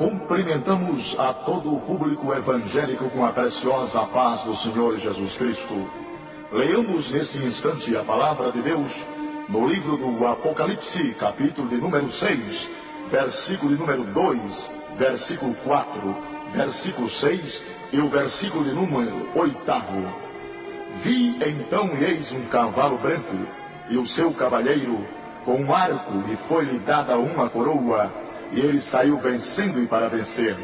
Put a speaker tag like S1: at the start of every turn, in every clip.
S1: Cumprimentamos a todo o público evangélico com a preciosa paz do Senhor Jesus Cristo. Leamos nesse instante a palavra de Deus no livro do Apocalipse, capítulo de número 6, versículo de número 2, versículo 4, versículo 6 e o versículo de número 8. Vi então e eis um cavalo branco, e o seu cavalheiro com um arco, e foi-lhe dada uma coroa, e ele saiu vencendo e para vencer.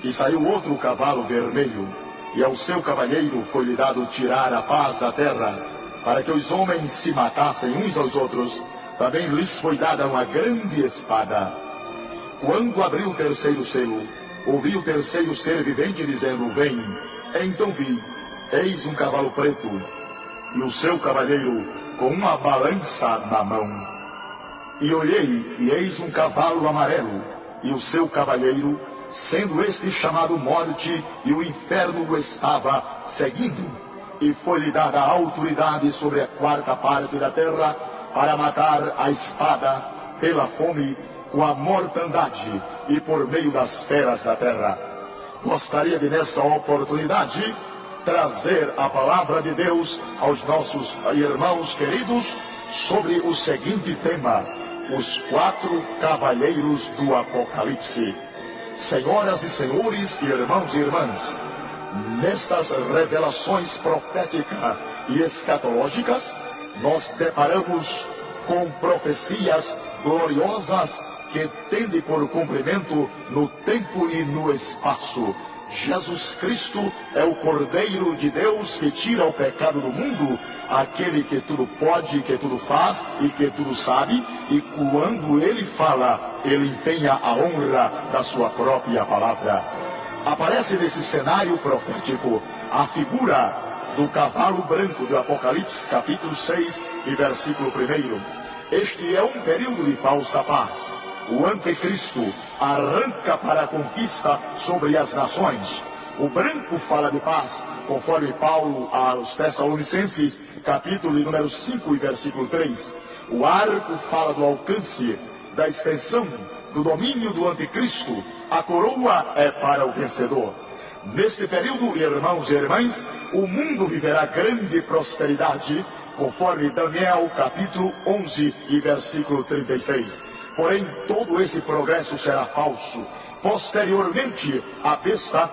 S1: E saiu outro cavalo vermelho, e ao seu cavalheiro foi-lhe dado tirar a paz da terra, para que os homens se matassem uns aos outros. Também lhes foi dada uma grande espada. Quando abriu o terceiro selo, ouvi o terceiro ser vivente dizendo: Vem. Então vi, eis um cavalo preto, e o seu cavalheiro com uma balança na mão. E olhei, e eis um cavalo amarelo, e o seu cavalheiro, sendo este chamado Morte, e o inferno o estava seguindo. E foi-lhe dada a autoridade sobre a quarta parte da terra, para matar a espada, pela fome, com a mortandade, e por meio das feras da terra. Gostaria de, nessa oportunidade, trazer a palavra de Deus aos nossos irmãos queridos sobre o seguinte tema: os 4 cavaleiros do Apocalipse. Senhoras e senhores, irmãos e irmãs, nestas revelações proféticas e escatológicas, nós deparamos com profecias gloriosas que tendem por cumprimento no tempo e no espaço. Jesus Cristo é o Cordeiro de Deus que tira o pecado do mundo, aquele que tudo pode, que tudo faz e que tudo sabe, e quando ele fala, ele empenha a honra da sua própria palavra. Aparece nesse cenário profético a figura do cavalo branco do Apocalipse, capítulo 6 e versículo 1. Este é um período de falsa paz. O anticristo arranca para a conquista sobre as nações. O branco fala de paz, conforme Paulo aos Tessalonicenses, capítulo número 5 e versículo 3. O arco fala do alcance, da extensão, do domínio do anticristo. A coroa é para o vencedor. Neste período, irmãos e irmãs, o mundo viverá grande prosperidade, conforme Daniel, capítulo 11 e versículo 36. Porém, todo esse progresso será falso. Posteriormente, a besta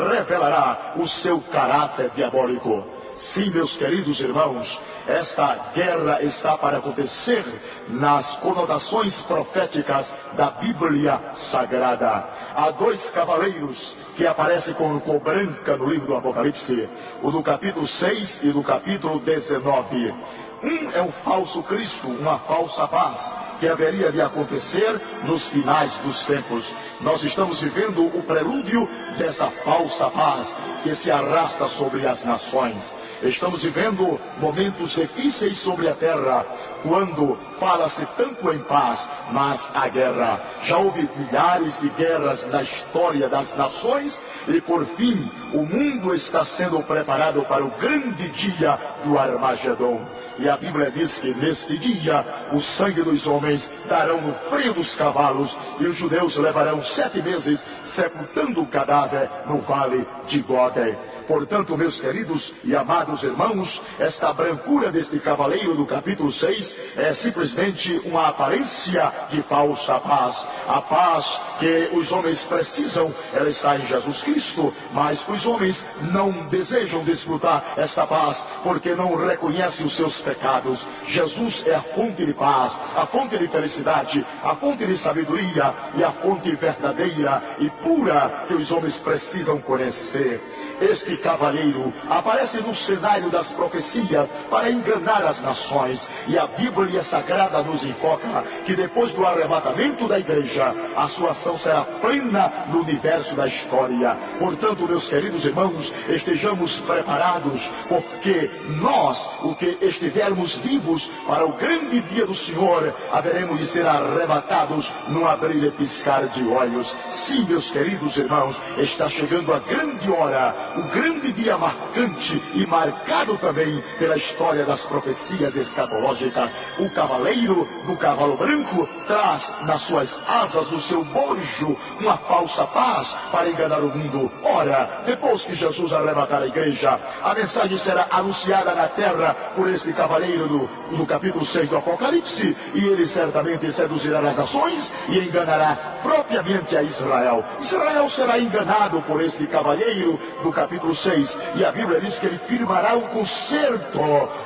S1: revelará o seu caráter diabólico. Sim, meus queridos irmãos, esta guerra está para acontecer nas conotações proféticas da Bíblia Sagrada. Há 2 cavaleiros que aparecem com cor branca no livro do Apocalipse, o do capítulo 6 e do capítulo 19. Um é um falso Cristo, uma falsa paz, que haveria de acontecer nos finais dos tempos. Nós estamos vivendo o prelúdio dessa falsa paz que se arrasta sobre as nações. Estamos vivendo momentos difíceis sobre a terra, quando fala-se tanto em paz, mas há guerra. Já houve milhares de guerras na história das nações, e por fim, o mundo está sendo preparado para o grande dia do Armagedon. E a Bíblia diz que neste dia o sangue dos homens darão no freio dos cavalos, e os judeus levarão 7 meses sepultando o cadáver no vale de Gode. Portanto, meus queridos e amados irmãos, esta brancura deste cavaleiro do capítulo 6 é simplesmente uma aparência de falsa paz. A paz que os homens precisam, ela está em Jesus Cristo, mas os homens não desejam desfrutar esta paz, porque não reconhecem os seus pecados. Jesus é a fonte de paz, a fonte de felicidade, a fonte de sabedoria e a fonte verdadeira e pura que os homens precisam conhecer. Este cavaleiro aparece no cenário das profecias para enganar as nações, e a Bíblia Sagrada nos enfoca que depois do arrebatamento da igreja, a sua ação será plena no universo da história. Portanto, meus queridos irmãos, estejamos preparados, porque nós, o que estivermos vivos para o grande dia do Senhor, haveremos de ser arrebatados num abrir e piscar de olhos. Sim, meus queridos irmãos, está chegando a grande hora, o grande grande dia marcante e marcado também pela história das profecias escatológicas. O cavaleiro do cavalo branco traz nas suas asas do seu bojo uma falsa paz para enganar o mundo. Ora, depois que Jesus arrebatar a igreja, a mensagem será anunciada na terra por este cavaleiro do capítulo 6 do Apocalipse, e ele certamente seduzirá as nações e enganará propriamente a Israel. Israel será enganado por este cavaleiro do capítulo 6, e a Bíblia diz que ele firmará um concerto,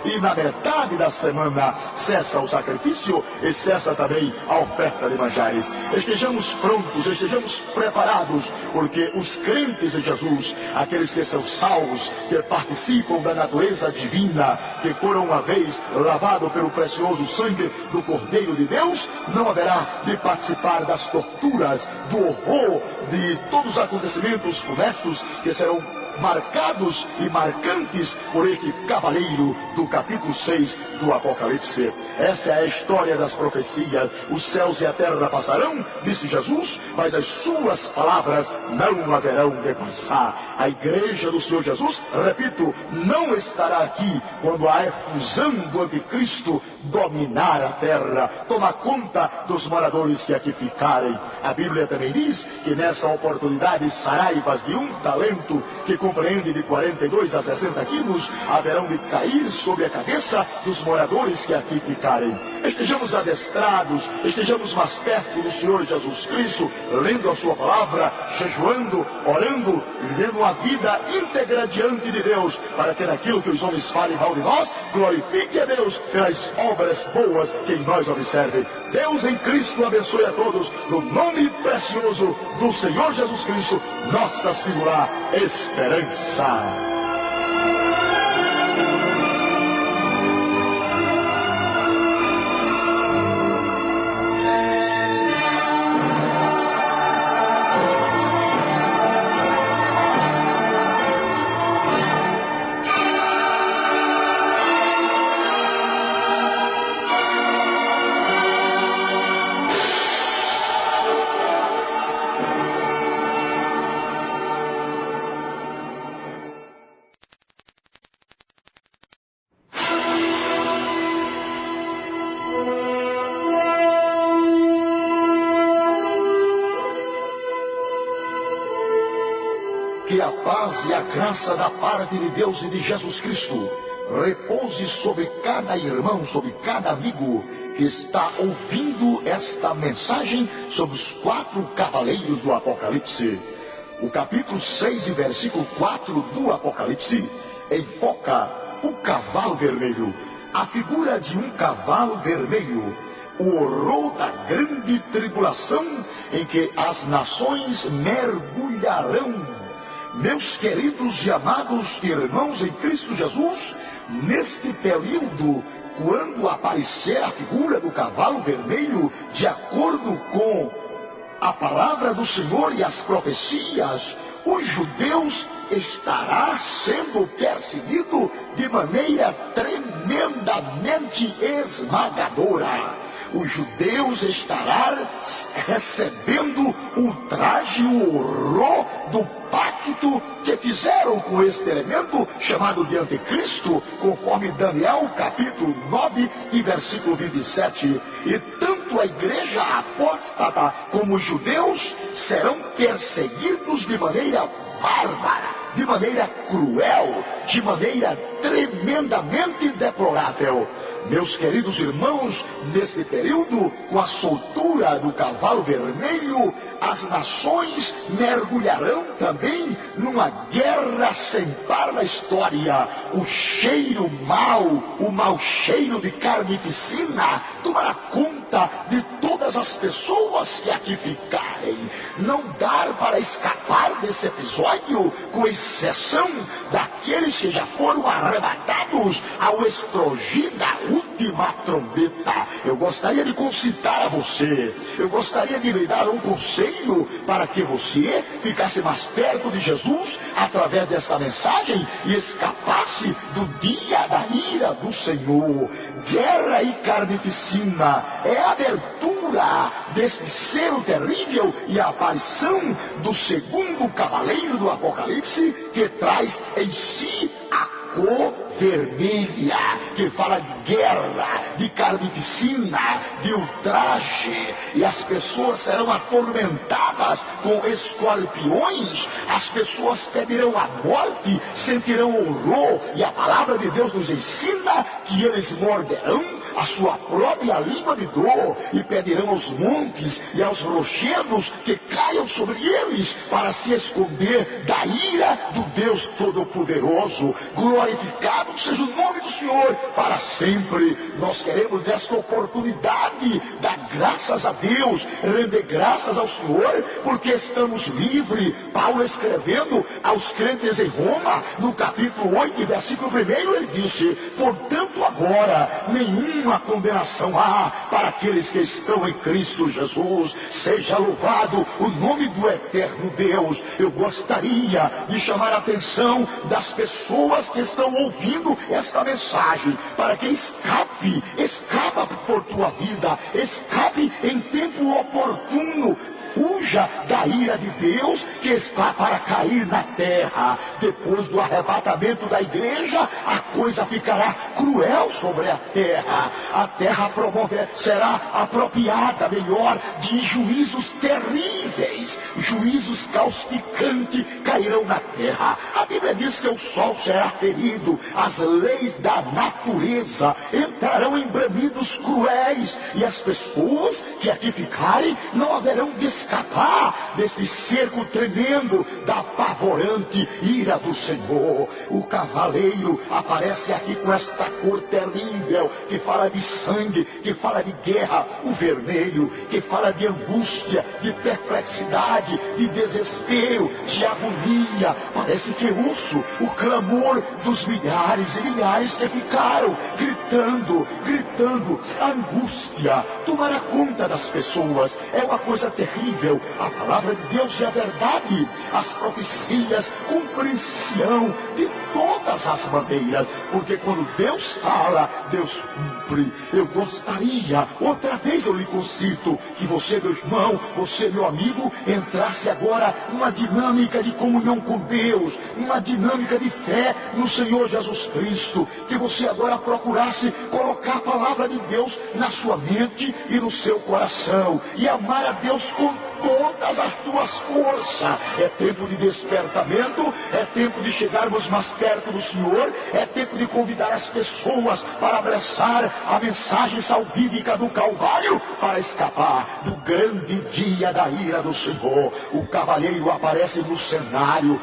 S1: e na metade da semana cessa o sacrifício e cessa também a oferta de manjares. Estejamos prontos, estejamos preparados, porque os crentes em Jesus, aqueles que são salvos, que participam da natureza divina, que foram uma vez lavados pelo precioso sangue do Cordeiro de Deus, não haverá de participar das torturas, do horror, de todos os acontecimentos funestos que serão marcados e marcantes por este cavaleiro do capítulo 6 do Apocalipse. Essa é a história das profecias. Os céus e a terra passarão, disse Jesus, mas as suas palavras não haverão de passar. A igreja do Senhor Jesus, repito, não estará aqui quando a efusão do anticristo dominar a terra, tomar conta dos moradores que aqui ficarem. A Bíblia também diz que nessa oportunidade saraivas de 1 talento, que compreende de 42 a 60 quilos, haverão de cair sobre a cabeça dos moradores que aqui ficarem. Estejamos adestrados, estejamos mais perto do Senhor Jesus Cristo, lendo a sua palavra, jejuando, orando, vivendo uma vida íntegra diante de Deus, para que naquilo que os homens falem mal de nós, glorifique a Deus pelas obras boas que em nós observem. Deus em Cristo abençoe a todos, no nome precioso do Senhor Jesus Cristo, nossa singular esperança. Que a paz e a graça da parte de Deus e de Jesus Cristo repouse sobre cada irmão, sobre cada amigo que está ouvindo esta mensagem sobre os 4 cavaleiros do Apocalipse. O capítulo 6 e versículo 4 do Apocalipse enfoca o cavalo vermelho, a figura de um cavalo vermelho, o horror da grande tribulação em que as nações mergulharão. Meus queridos e amados irmãos em Cristo Jesus, neste período, quando aparecer a figura do cavalo vermelho, de acordo com a palavra do Senhor e as profecias, os judeus estará sendo perseguido de maneira tremendamente esmagadora. Os judeus estarão recebendo o traje, o horror do pacto que fizeram com este elemento chamado de anticristo, conforme Daniel capítulo 9 e versículo 27. E tanto a igreja apóstata como os judeus serão perseguidos de maneira bárbara, de maneira cruel, de maneira tremendamente deplorável. Meus queridos irmãos, neste período, com a soltura do cavalo vermelho, as nações mergulharão também numa guerra sem par na história. O cheiro mau, o mau cheiro de carnificina, tomará conta de todas as pessoas que aqui ficarem. Não dá para escapar desse episódio, com exceção daqueles que já foram arrebatados ao estrogir da última trombeta. Eu gostaria de concitar a você, eu gostaria de lhe dar um conselho para que você ficasse mais perto de Jesus através desta mensagem e escapasse do dia da ira do Senhor. Guerra e carnificina é a abertura altura deste selo terrível e a aparição do segundo cavaleiro do Apocalipse, que traz em si a cor vermelha, que fala de guerra, de carnificina, de ultraje, e as pessoas serão atormentadas com escorpiões, as pessoas pedirão a morte, sentirão horror, e a palavra de Deus nos ensina que eles morderão a sua própria língua de dor e pedirão aos montes e aos rochedos que caiam sobre eles para se esconder da ira do Deus Todo-Poderoso. Glorificado seja o nome do Senhor para sempre. Nós queremos nesta oportunidade dar graças a Deus, render graças ao Senhor, porque estamos livres. Paulo, escrevendo aos crentes em Roma, no capítulo 8, versículo 1, ele disse: portanto agora nenhuma condenação há para aqueles que estão em Cristo Jesus. Seja louvado o nome do eterno Deus. Eu gostaria de chamar a atenção das pessoas que estão ouvindo esta mensagem, para que escapa por tua vida, escape em tempo oportuno. Fuja da ira de Deus que está para cair na terra. Depois do arrebatamento da igreja, a coisa ficará cruel sobre a terra. A terra será apropriada, melhor, de juízos terríveis. Juízos causticantes cairão na terra. A Bíblia diz que o sol será ferido. As leis da natureza entrarão em bramidos cruéis. E as pessoas que aqui ficarem não haverão de escapar deste cerco tremendo da apavorante ira do Senhor. O cavaleiro aparece aqui com esta cor terrível, que fala de sangue, que fala de guerra. O vermelho, que fala de angústia, de perplexidade, de desespero, de agonia. Parece que ouço o clamor dos milhares e milhares que ficaram gritando. A angústia tomará conta das pessoas. É uma coisa terrível. A palavra de Deus é a verdade. As profecias cumprem-se-ão de todas as maneiras, porque quando Deus fala, Deus cumpre. Eu gostaria, outra vez eu lhe concito, que você, meu irmão, você, meu amigo, entrasse agora numa dinâmica de comunhão com Deus, numa dinâmica de fé no Senhor Jesus Cristo, que você agora procurasse colocar a palavra de Deus na sua mente e no seu coração, e amar a Deus com todas as tuas forças. É tempo de despertamento, é tempo de chegarmos mais perto do Senhor, é tempo de convidar as pessoas para abraçar a mensagem salvífica do Calvário, para escapar do grande dia da ira do Senhor. O cavaleiro aparece no cenário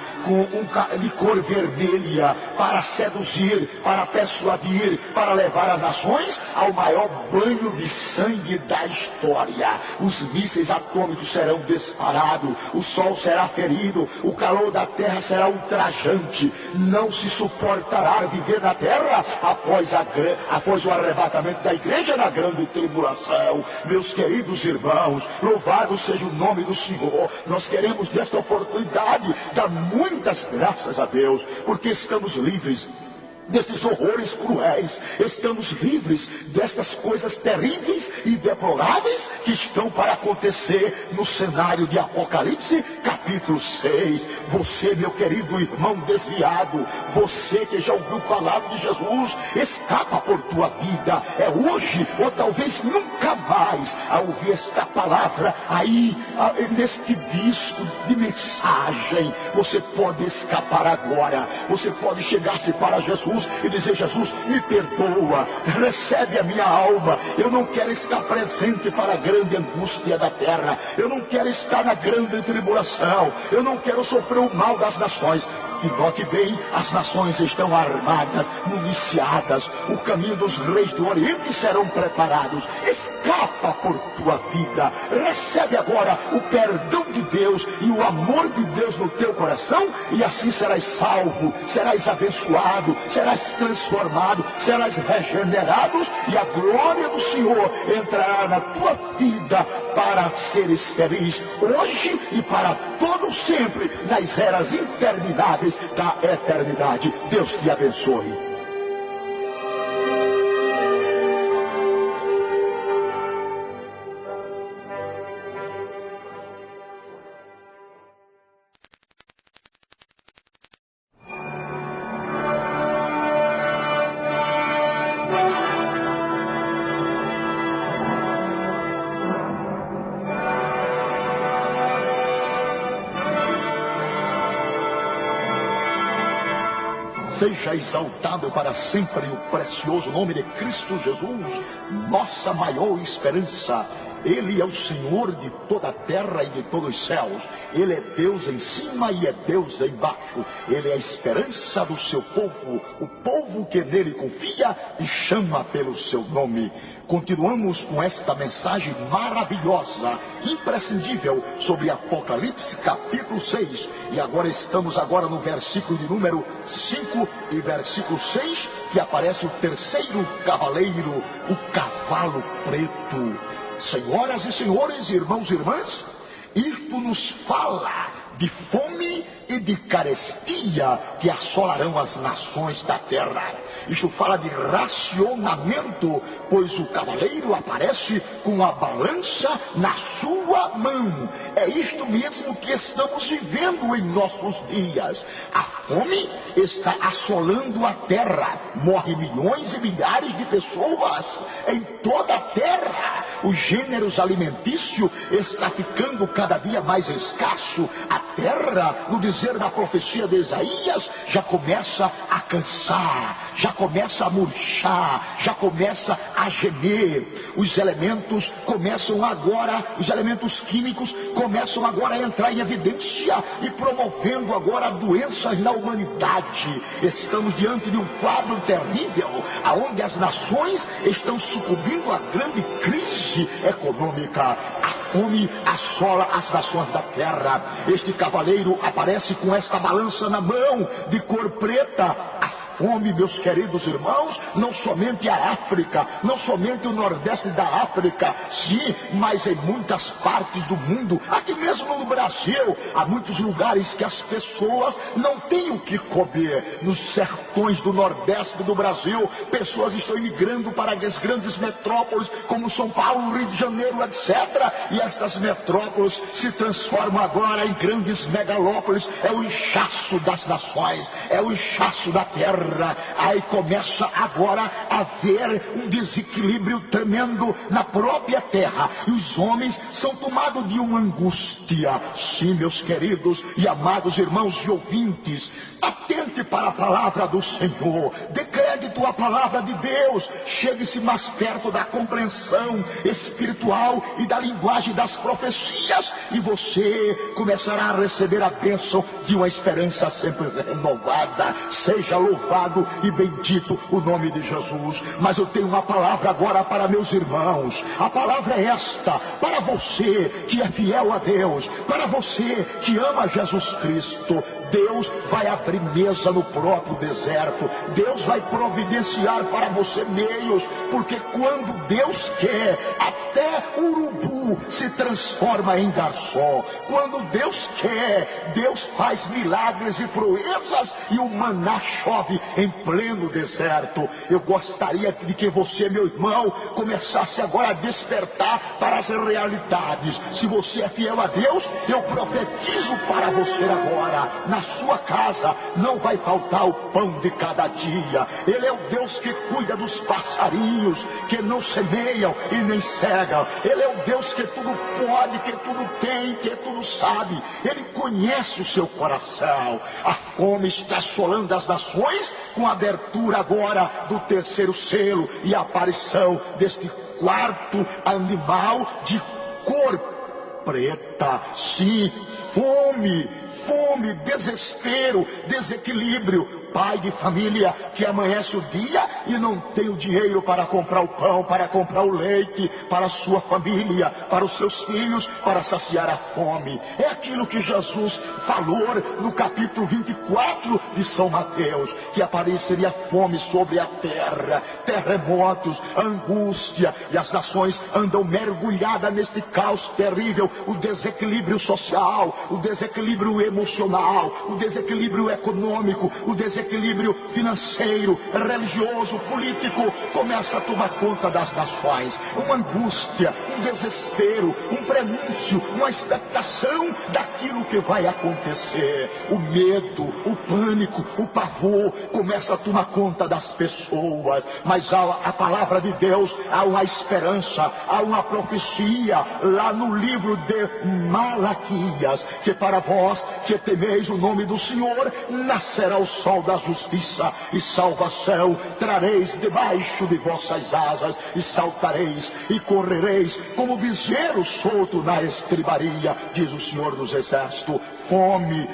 S1: de cor vermelha, para seduzir, para persuadir, para levar as nações ao maior banho de sangue da história. Os mísseis atômicos serão disparados, o sol será ferido, o calor da terra será ultrajante. Não se suportará viver na terra após o arrebatamento da igreja na grande tribulação. Meus queridos irmãos, louvado seja o nome do Senhor. Nós queremos desta oportunidade dar muitas graças a Deus, porque estamos livres destes horrores cruéis, estamos livres destas coisas terríveis e deploráveis que estão para acontecer no cenário de Apocalipse capítulo 6. Você, meu querido irmão desviado, você que já ouviu falar de Jesus, escapa por tua vida. É hoje ou talvez nunca mais a ouvir esta palavra aí neste disco de mensagem. Você pode escapar agora, você pode chegar-se para Jesus e dizer: Jesus, me perdoa, recebe a minha alma. Eu não quero estar presente para a grande angústia da terra, eu não quero estar na grande tribulação, eu não quero sofrer o mal das nações. E note bem, as nações estão armadas, municiadas, o caminho dos reis do Oriente serão preparados. Escapa por tua vida, recebe agora o perdão de Deus e o amor de Deus no teu coração, e assim serás salvo, serás abençoado, serás transformado, serás regenerado, e a glória do Senhor entrará na tua vida para seres feliz hoje e para todo sempre nas eras intermináveis da eternidade. Deus te abençoe. Seja exaltado para sempre o precioso nome de Cristo Jesus, nossa maior esperança. Ele é o Senhor de toda a terra e de todos os céus. Ele é Deus em cima e é Deus embaixo. Ele é a esperança do seu povo, o povo que nele confia e chama pelo seu nome. Continuamos com esta mensagem maravilhosa, imprescindível, sobre Apocalipse capítulo 6. E agora estamos no versículo de número 5 e versículo 6, que aparece o terceiro cavaleiro, o cavalo preto. Senhoras e senhores, irmãos e irmãs, isto nos fala de fome e de carestia que assolarão as nações da terra. Isto fala de racionamento, pois o cavaleiro aparece com a balança na sua mão. É isto mesmo que estamos vivendo em nossos dias. A fome está assolando a terra. Morrem milhões e milhares de pessoas em toda a terra. Os gêneros alimentícios está ficando cada dia mais escasso. A terra, no dizer da profecia de Isaías, já começa a cansar, já começa a murchar, já começa a gemer. Os elementos químicos começam agora a entrar em evidência e promovendo agora doenças na humanidade. Estamos diante de um quadro terrível, aonde as nações estão sucumbindo à grande crise econômica. A fome assola as nações da terra. Este cavaleiro aparece com esta balança na mão, de cor preta. A fome, meus queridos irmãos, não somente a África, não somente o Nordeste da África, sim, mas em muitas partes do mundo, aqui mesmo no Brasil, há muitos lugares que as pessoas não têm o que comer. Nos sertões do Nordeste do Brasil, pessoas estão imigrando para as grandes metrópoles, como São Paulo, Rio de Janeiro, etc. E estas metrópoles se transformam agora em grandes megalópolis. É o inchaço das nações, é o inchaço da terra. Aí começa agora a haver um desequilíbrio tremendo na própria terra, e os homens são tomados de uma angústia. Sim, meus queridos e amados irmãos e ouvintes, atente para a palavra do Senhor, dê crédito à palavra de Deus, chegue-se mais perto da compreensão espiritual e da linguagem das profecias, e você começará a receber a bênção de uma esperança sempre renovada. Seja louvado e bendito o nome de Jesus. Mas eu tenho uma palavra agora para meus irmãos. A palavra é esta: para você que é fiel a Deus, para você que ama Jesus Cristo, Deus vai abrir mesa no próprio deserto. Deus vai providenciar para você meios, porque quando Deus quer, até urubu se transforma em garçom. Quando Deus quer, Deus faz milagres e proezas, e o maná chove em pleno deserto. Eu gostaria de que você, meu irmão, começasse agora a despertar para as realidades. Se você é fiel a Deus, eu profetizo para você agora: na sua casa não vai faltar o pão de cada dia. Ele é o Deus que cuida dos passarinhos, que não semeiam e nem cegam. Ele é o Deus que tudo pode, que tudo tem, que tudo sabe. Ele conhece o seu coração. A fome está assolando as nações, com a abertura agora do terceiro selo e a aparição deste quarto animal de cor preta. Sim, fome, desespero, desequilíbrio. Pai de família que amanhece o dia e não tem o dinheiro para comprar o pão, para comprar o leite para a sua família, para os seus filhos, para saciar a fome. É aquilo que Jesus falou no capítulo 24 de São Mateus, que apareceria fome sobre a terra, terremotos, angústia, e as nações andam mergulhadas neste caos terrível, o desequilíbrio social, o desequilíbrio emocional, o desequilíbrio econômico, o desequilíbrio financeiro, religioso, político, começa a tomar conta das nações. Uma angústia, um desespero, um prenúncio, uma expectação daquilo que vai acontecer. O medo, o pânico, o pavor começa a tomar conta das pessoas. Mas há a palavra de Deus, há uma esperança, há uma profecia lá no livro de Malaquias, que para vós que temeis o nome do Senhor, nascerá o sol da a justiça e salvação trareis debaixo de vossas asas, e saltareis e correreis como bezerro solto na estribaria, diz o Senhor dos Exércitos.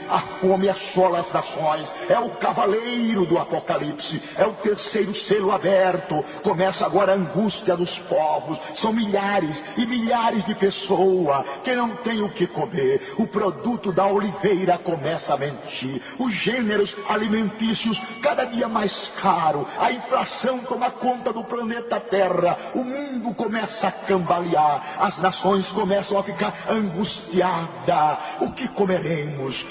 S1: A fome assola as nações, é o cavaleiro do Apocalipse, é o terceiro selo aberto. Começa agora a angústia dos povos, são milhares e milhares de pessoas que não têm o que comer. O produto da oliveira começa a mentir, os gêneros alimentícios cada dia mais caro, a inflação toma conta do planeta Terra, o mundo começa a cambalear, as nações começam a ficar angustiadas. O que comeremos?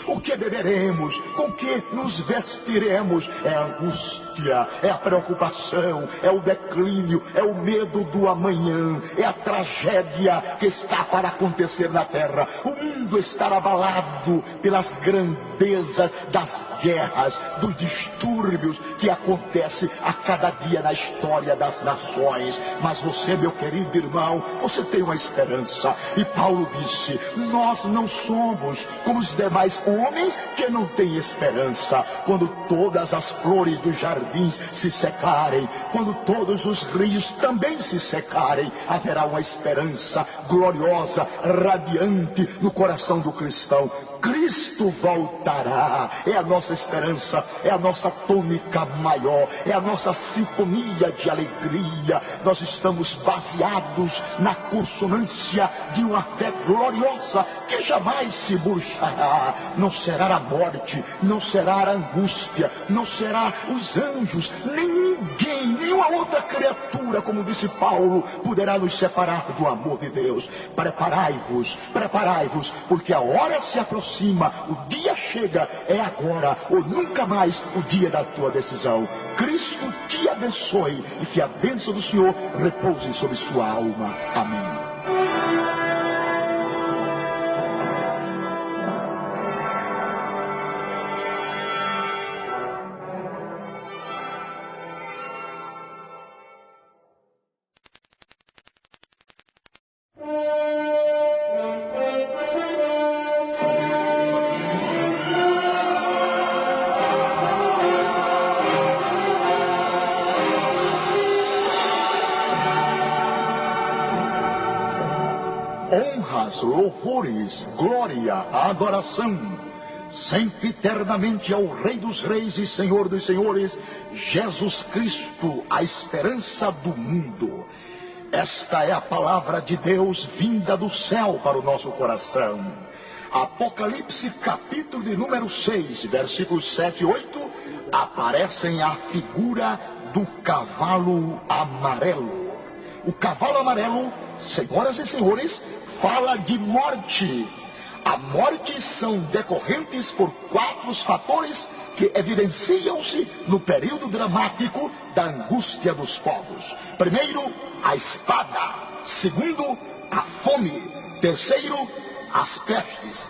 S1: O que beberemos? Com que nos vestiremos? É a angústia, é a preocupação, é o declínio, é o medo do amanhã, é a tragédia que está para acontecer na terra. O mundo está abalado pelas grandezas das guerras, dos distúrbios que acontecem a cada dia na história das nações. Mas você, meu querido irmão, você tem uma esperança. E Paulo disse: nós não somos como os demais homens que não têm esperança. Quando todas as flores dos jardins se secarem, quando todos os rios também se secarem, haverá uma esperança gloriosa, radiante no coração do cristão. Cristo voltará, é a nossa esperança, é a nossa tônica maior, é a nossa sinfonia de alegria. Nós estamos baseados na consonância de uma fé gloriosa que jamais se murchará. Não será a morte, não será a angústia, não será os anjos, nem ninguém, nenhuma outra criatura, como disse Paulo, poderá nos separar do amor de Deus. Preparai-vos, preparai-vos, porque a hora se aproxima. O dia chega, é agora ou nunca mais o dia da tua decisão. Cristo te abençoe e que a bênção do Senhor repouse sobre sua alma. Amém. Honras, louvores, glória, adoração, sempre eternamente ao Rei dos Reis e Senhor dos Senhores, Jesus Cristo, a esperança do mundo. Esta é a palavra de Deus vinda do céu para o nosso coração. Apocalipse capítulo de número 6, versículos 7 e 8, aparecem a figura do cavalo amarelo. O cavalo amarelo, senhoras e senhores, fala de morte. A morte são decorrentes por 4 fatores que evidenciam-se no período dramático da angústia dos povos. Primeiro, a espada. Segundo, a fome. Terceiro, as pestes.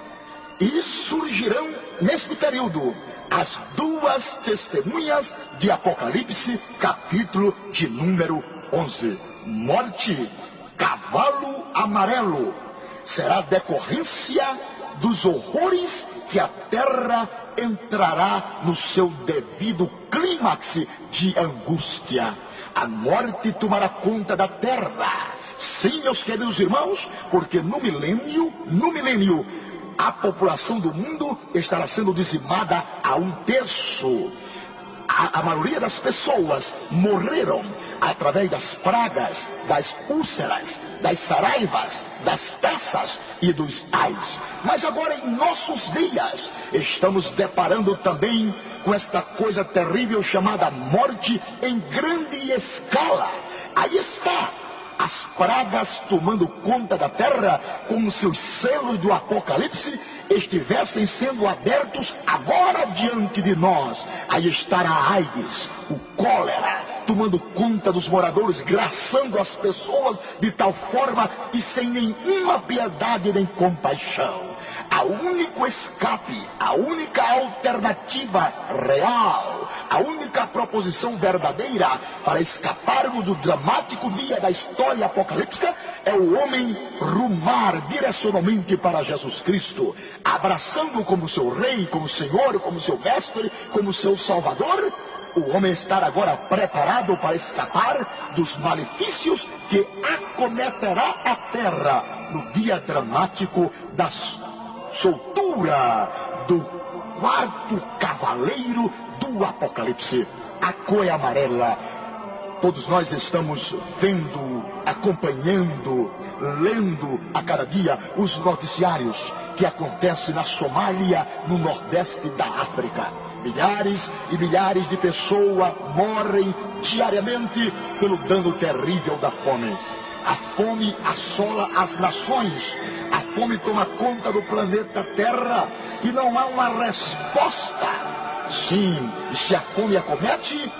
S1: E surgirão neste período as 2 testemunhas de Apocalipse, capítulo de número 11. Morte, cavalo amarelo, será decorrência dos horrores que a terra entrará no seu devido clímax de angústia. A morte tomará conta da terra. Sim, meus queridos irmãos, porque no milênio, a população do mundo estará sendo dizimada a 1/3. A maioria das pessoas morreram através das pragas, das úlceras, das saraivas, das taças e dos ais. Mas agora, em nossos dias, estamos deparando também com esta coisa terrível chamada morte em grande escala. Aí está, as pragas tomando conta da terra, como se os selos do Apocalipse estivessem sendo abertos agora diante de nós. Aí está a AIDS, o cólera, tomando conta dos moradores, graçando as pessoas de tal forma e sem nenhuma piedade nem compaixão. a único escape, a única alternativa real, a única proposição verdadeira para escaparmos do dramático dia da história apocalíptica é o homem rumar direcionalmente para Jesus Cristo, abraçando como seu rei, como Senhor, como seu mestre, como seu Salvador. O homem estar agora preparado para escapar dos malefícios que acometerá a terra no dia dramático da soltura do quarto cavaleiro do Apocalipse. A cor é amarela. Todos nós estamos vendo, acompanhando, lendo a cada dia os noticiários que acontecem na Somália, no nordeste da África. Milhares e milhares de pessoas morrem diariamente pelo dano terrível da fome. A fome assola as nações. A fome toma conta do planeta Terra e não há uma resposta. Sim, e se a fome acomete,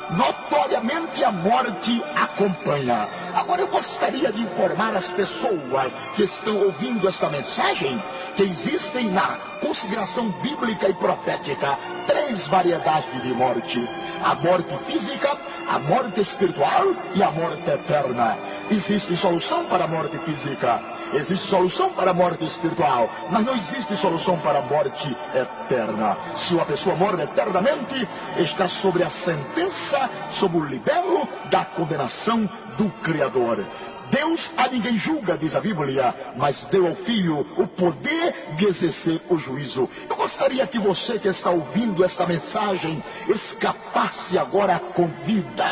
S1: notoriamente a morte acompanha. Agora eu gostaria de informar as pessoas que estão ouvindo esta mensagem que existem na consideração bíblica e profética 3 variedades de morte: a morte física, a morte espiritual e a morte eterna. Existe solução para a morte física, existe solução para a morte espiritual, mas não existe solução para a morte eterna. Se uma pessoa morre eternamente, está sobre a sentença, sob o libelo da condenação do Criador. Deus a ninguém julga, diz a Bíblia, mas deu ao Filho o poder de exercer o juízo. Eu gostaria que você que está ouvindo esta mensagem escapasse agora com vida,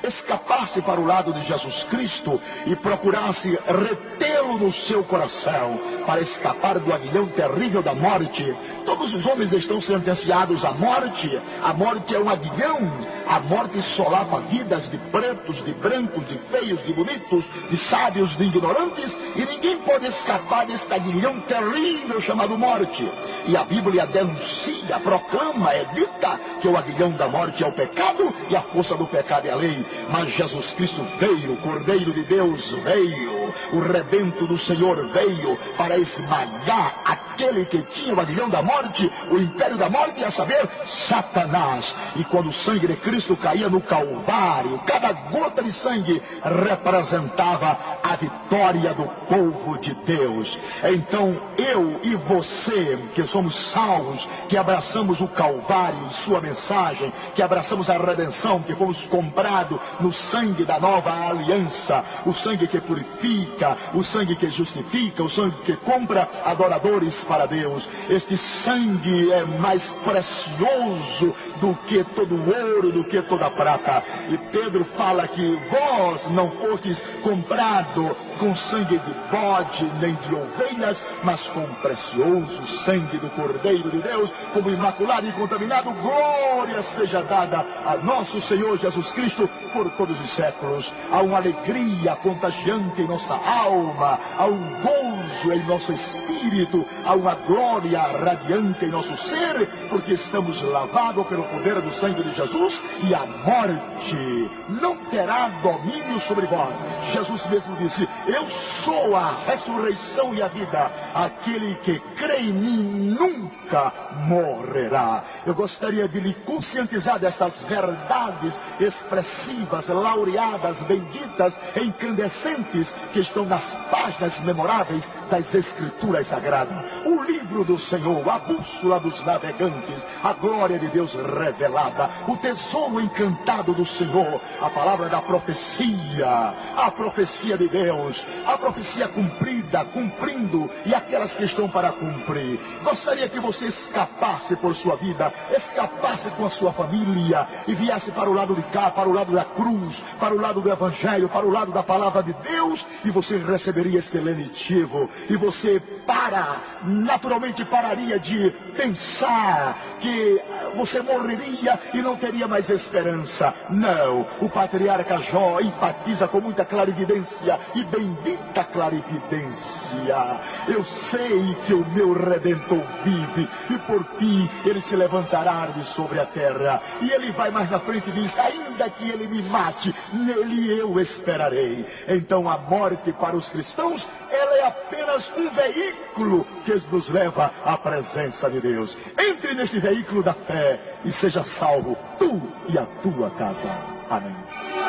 S1: escapasse para o lado de Jesus Cristo e procurasse retê-lo no seu coração para escapar do aguilhão terrível da morte. Todos os homens estão sentenciados à morte. A morte é um aguilhão. A morte solapa vidas de pretos, de brancos, de feios, de bonitos, de sábios, de ignorantes, e ninguém pode escapar deste aguilhão terrível chamado morte. E a Bíblia denuncia, proclama, edita que o aguilhão da morte é o pecado e a força do pecado é a lei. Mas Jesus Cristo veio, o Cordeiro de Deus veio, o rebento do Senhor veio para esmagar aquele que tinha o aguilhão da morte, o império da morte, a saber, Satanás. E quando o sangue de Cristo caía no Calvário, cada gota de sangue representava a vitória do povo de Deus. Então eu e você, que somos salvos, que abraçamos o Calvário e sua mensagem, que abraçamos a redenção, que fomos comprados no sangue da nova aliança, o sangue que purifica, o sangue que justifica, o sangue que compra adoradores para Deus. Este sangue é mais precioso do que todo ouro, do que toda prata. E Pedro fala que vós não fostes comprado com sangue de bode nem de ovelhas, mas com precioso sangue do Cordeiro de Deus, como imaculado e contaminado. Glória seja dada a nosso Senhor Jesus Cristo por todos os séculos. Há uma alegria contagiante em nossa alma, há um gozo em nosso espírito, há uma glória radiante em nosso ser, porque estamos lavados pelo poder do sangue de Jesus, e a morte não terá domínio sobre vós. Jesus mesmo disse: eu sou a ressurreição e a vida, aquele que crê em mim nunca morrerá. Eu gostaria de lhe conscientizar destas verdades expressivas, laureadas, benditas, incandescentes, que estão nas páginas memoráveis das Escrituras Sagradas. O livro do Senhor, a bússola dos navegantes, a glória de Deus revelada, o tesouro encantado do Senhor, a palavra da profecia, a profecia de Deus, a profecia cumprida, cumprindo, e aquelas que estão para cumprir. Gostaria que você escapasse por sua vida, escapasse com a sua família e viesse para o lado de cá, para o lado da cruz, para o lado do Evangelho, para o lado da palavra de Deus, e você receberia este lenitivo, e você naturalmente pararia de pensar que você morreria e não teria mais esperança. Não, o patriarca Jó enfatiza com muita clarividência, e bendita clarividência: eu sei que o meu Redentor vive, e por fim ele se levantará de sobre a terra. E ele vai mais na frente e diz: ainda que ele me mate, nele eu esperarei. Então a morte para os cristãos, ela é apenas um veículo que nos leva à presença de Deus. Entre neste veículo da fé e seja salvo, tu e a tua casa. Amém.